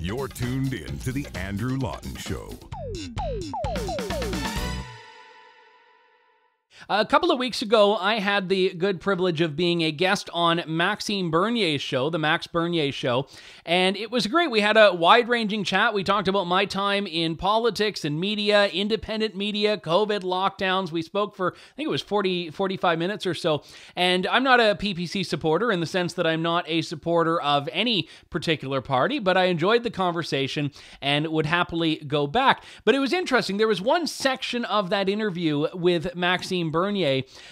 You're tuned in to The Andrew Lawton Show. A couple of weeks ago, I had the good privilege of being a guest on Maxime Bernier's show, the Max Bernier Show, and it was great. We had a wide-ranging chat. We talked about my time in politics and media, independent media, COVID lockdowns. We spoke for, I think it was 45 minutes or so, and I'm not a PPC supporter in the sense that I'm not a supporter of any particular party, but I enjoyed the conversation and would happily go back. But it was interesting. There was one section of that interview with Maxime Bernier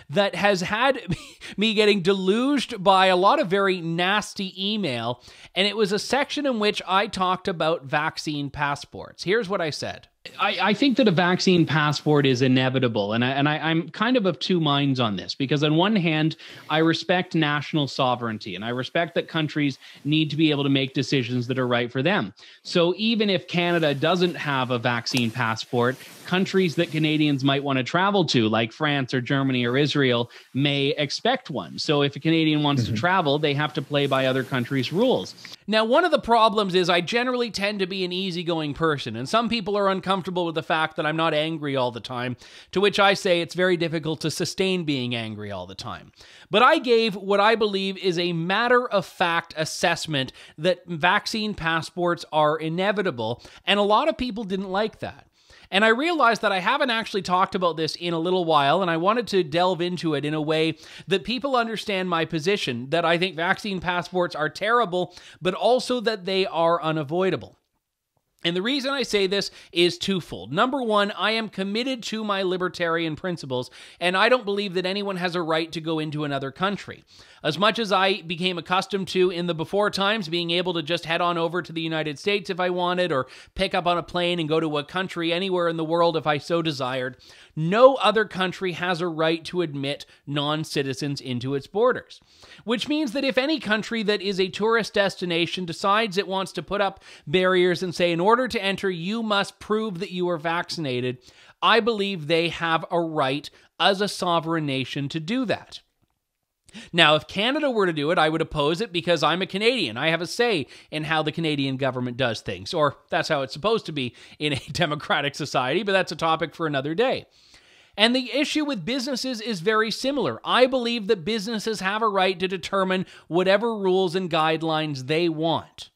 that has had me getting deluged by a lot of very nasty email, and it was a section in which I talked about vaccine passports. Here's what I said. I think that a vaccine passport is inevitable, and I'm kind of two minds on this, because on one hand, I respect national sovereignty, and I respect that countries need to be able to make decisions that are right for them. So even if Canada doesn't have a vaccine passport, countries that Canadians might want to travel to, like France or Germany or Israel, may expect one. So if a Canadian wants to travel, they have to play by other countries' rules. Now, one of the problems is I generally tend to be an easygoing person, and some people are uncomfortable with the fact that I'm not angry all the time, to which I say it's very difficult to sustain being angry all the time. But I gave what I believe is a matter-of-fact assessment that vaccine passports are inevitable, and a lot of people didn't like that. And I realized that I haven't actually talked about this in a little while, and I wanted to delve into it in a way that people understand my position, that I think vaccine passports are terrible, but also that they are unavoidable. And the reason I say this is twofold. Number one, I am committed to my libertarian principles, and I don't believe that anyone has a right to go into another country. As much as I became accustomed to in the before times, being able to just head on over to the United States if I wanted, or pick up on a plane and go to a country anywhere in the world if I so desired, no other country has a right to admit non-citizens into its borders. Which means that if any country that is a tourist destination decides it wants to put up barriers and say, in order to enter, you must prove that you are vaccinated, I believe they have a right as a sovereign nation to do that. Now, if Canada were to do it, I would oppose it because I'm a Canadian. I have a say in how the Canadian government does things, or that's how it's supposed to be in a democratic society, but that's a topic for another day. And the issue with businesses is very similar. I believe that businesses have a right to determine whatever rules and guidelines they want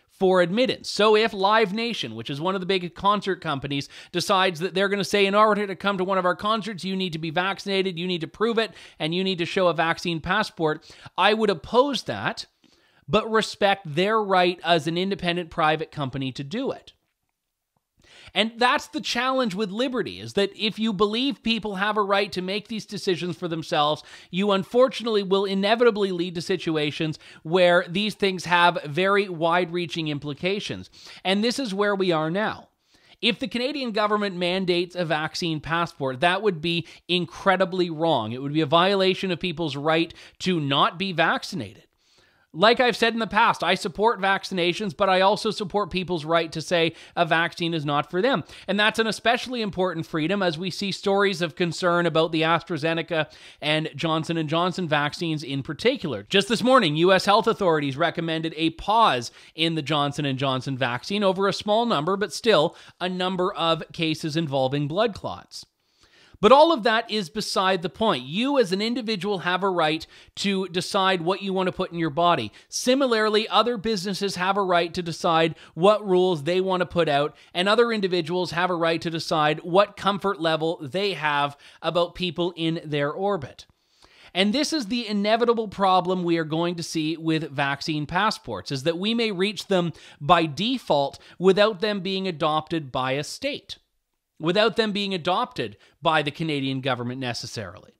for admittance. So if Live Nation, which is one of the big concert companies, decides that they're going to say, in order to come to one of our concerts, you need to be vaccinated, you need to prove it, and you need to show a vaccine passport, I would oppose that, but respect their right as an independent private company to do it. And that's the challenge with liberty, is that if you believe people have a right to make these decisions for themselves, you unfortunately will inevitably lead to situations where these things have very wide-reaching implications. And this is where we are now. If the Canadian government mandates a vaccine passport, that would be incredibly wrong. It would be a violation of people's right to not be vaccinated. Like I've said in the past, I support vaccinations, but I also support people's right to say a vaccine is not for them. And that's an especially important freedom as we see stories of concern about the AstraZeneca and Johnson & Johnson vaccines in particular. Just this morning, U.S. health authorities recommended a pause in the Johnson & Johnson vaccine over a small number, but still a number of cases involving blood clots. But all of that is beside the point. You as an individual have a right to decide what you want to put in your body. Similarly, other businesses have a right to decide what rules they want to put out, and other individuals have a right to decide what comfort level they have about people in their orbit. And this is the inevitable problem we are going to see with vaccine passports, is that we may reach them by default without them being adopted by a state, without them being adopted by the Canadian government necessarily.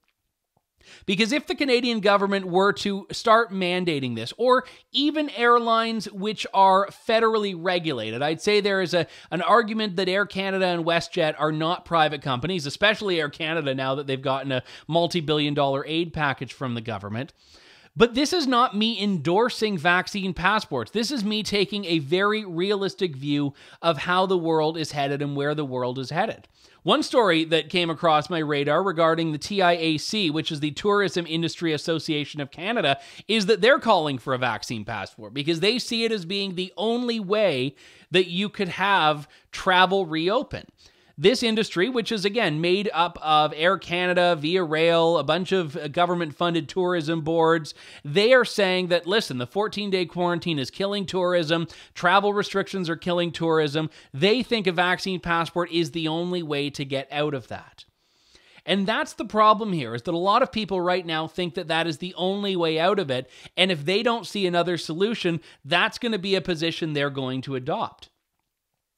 Because if the Canadian government were to start mandating this, or even airlines which are federally regulated, I'd say there is an argument that Air Canada and WestJet are not private companies, especially Air Canada now that they've gotten a multi-billion-dollar aid package from the government. But this is not me endorsing vaccine passports. This is me taking a very realistic view of how the world is headed and where the world is headed. One story that came across my radar regarding the TIAC, which is the Tourism Industry Association of Canada, is that they're calling for a vaccine passport because they see it as being the only way that you could have travel reopen. This industry, which is, again, made up of Air Canada, Via Rail, a bunch of government-funded tourism boards, they are saying that, listen, the 14-day quarantine is killing tourism, travel restrictions are killing tourism. They think a vaccine passport is the only way to get out of that. And that's the problem here, is that a lot of people right now think that that is the only way out of it, and if they don't see another solution, that's going to be a position they're going to adopt.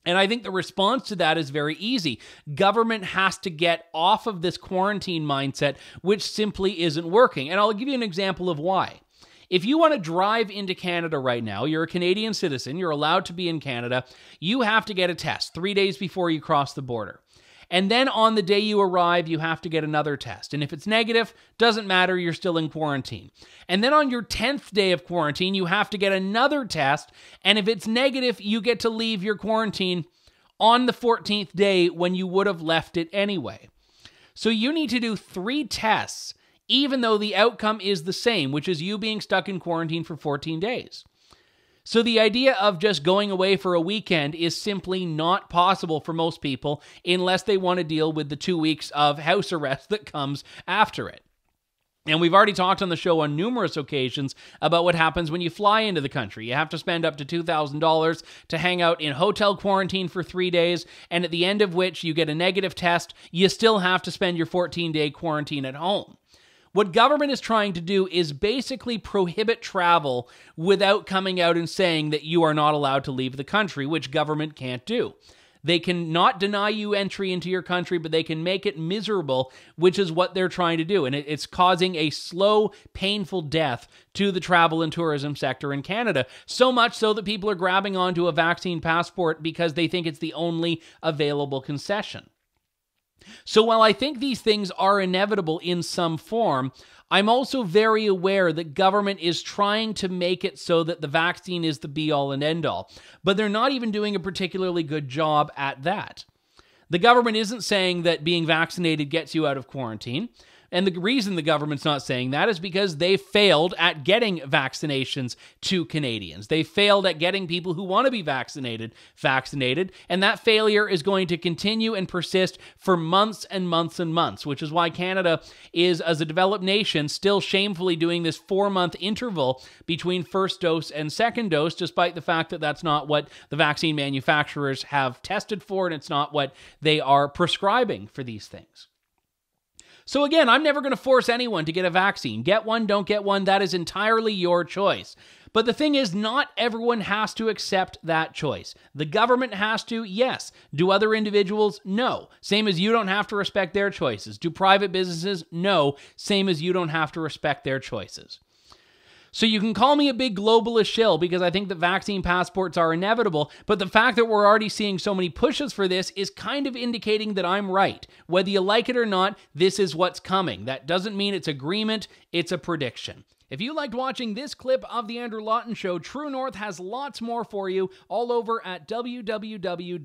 And I think the response to that is very easy. Government has to get off of this quarantine mindset, which simply isn't working. And I'll give you an example of why. If you want to drive into Canada right now, you're a Canadian citizen, you're allowed to be in Canada, you have to get a test 3 days before you cross the border. And then on the day you arrive, you have to get another test. And if it's negative, doesn't matter, you're still in quarantine. And then on your 10th day of quarantine, you have to get another test. And if it's negative, you get to leave your quarantine on the 14th day when you would have left it anyway. So you need to do 3 tests, even though the outcome is the same, which is you being stuck in quarantine for 14 days. So the idea of just going away for a weekend is simply not possible for most people unless they want to deal with the 2 weeks of house arrest that comes after it. And we've already talked on the show on numerous occasions about what happens when you fly into the country. You have to spend up to $2,000 to hang out in hotel quarantine for 3 days, and at the end of which you get a negative test, you still have to spend your 14-day quarantine at home. What government is trying to do is basically prohibit travel without coming out and saying that you are not allowed to leave the country, which government can't do. They can not deny you entry into your country, but they can make it miserable, which is what they're trying to do. And it's causing a slow, painful death to the travel and tourism sector in Canada. So much so that people are grabbing onto a vaccine passport because they think it's the only available concession. So while I think these things are inevitable in some form, I'm also very aware that government is trying to make it so that the vaccine is the be-all and end-all, but they're not even doing a particularly good job at that. The government isn't saying that being vaccinated gets you out of quarantine. And the reason the government's not saying that is because they failed at getting vaccinations to Canadians. They failed at getting people who want to be vaccinated, and that failure is going to continue and persist for months and months and months, which is why Canada is, as a developed nation, still shamefully doing this 4-month interval between first dose and second dose, despite the fact that that's not what the vaccine manufacturers have tested for, and it's not what they are prescribing for these things. So again, I'm never going to force anyone to get a vaccine. Get one, don't get one, that is entirely your choice. But the thing is, not everyone has to accept that choice. The government has to, yes. Do other individuals? No. Same as you don't have to respect their choices. Do private businesses? No. Same as you don't have to respect their choices. So you can call me a big globalist shill because I think that vaccine passports are inevitable, but the fact that we're already seeing so many pushes for this is kind of indicating that I'm right. Whether you like it or not, this is what's coming. That doesn't mean it's agreement, it's a prediction. If you liked watching this clip of The Andrew Lawton Show, True North has lots more for you all over at www.tnc.news.